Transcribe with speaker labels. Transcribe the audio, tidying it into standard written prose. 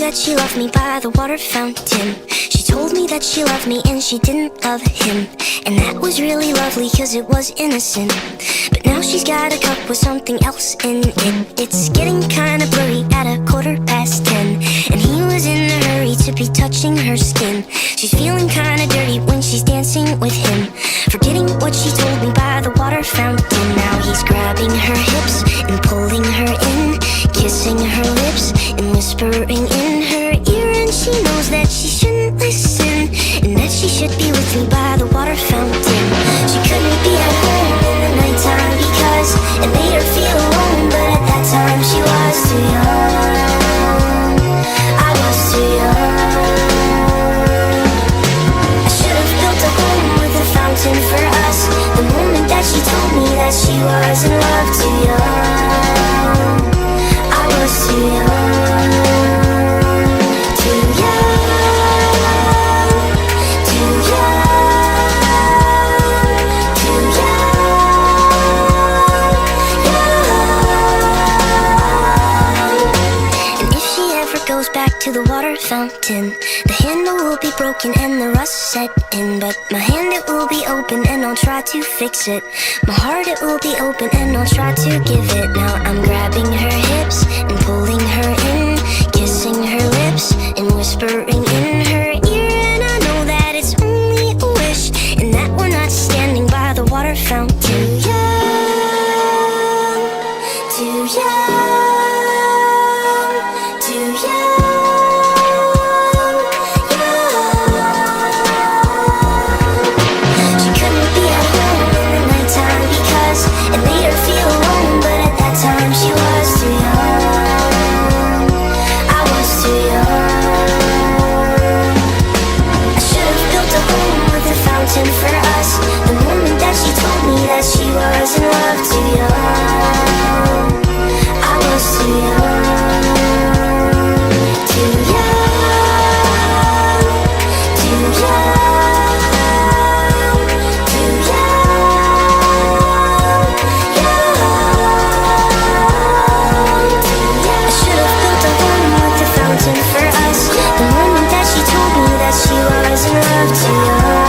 Speaker 1: that she loved me by the water fountain. She told me that she loved me and she didn't love him. And that was really lovely cause it was innocent. But now she's got a cup with something else in it. It's getting kinda blurry at 10:15. And he was in a hurry to be touching her skin. She's feeling kinda dirty when she's dancing with him, forgetting what she told me by the water fountain. Now he's grabbing her hips and pulling her in, kissing her lips and whispering in her ear. And she knows that she shouldn't listen, and that she should be with me by the water fountain. She couldn't be at home in the nighttime because it made her feel alone. But at that time she was too young. I was too young. I should have built a home with a fountain for us. The moment that she told me that she was in love, too young. I was too young. Too young. Too young. Too young. And if she ever goes back to the water fountain, the handle will be broken and the rust set in. But my hand, it will be open and I'll try to fix it. My heart, it will be open and I'll try to give it. Now I'm grabbing her hips and pulling her in, kissing her lips and whispering in her ear. And I know that it's only a wish, and that we're not standing by the water fountain. Too young, too young, too young. It made her feel alone, but at that time she was too young. I was too young. I should have built a home with a fountain for us. The moment that she told me that she was in love, too young. I was too young. Too young. Too young. Too young. For us, the moment that she told me that she was in love, too young.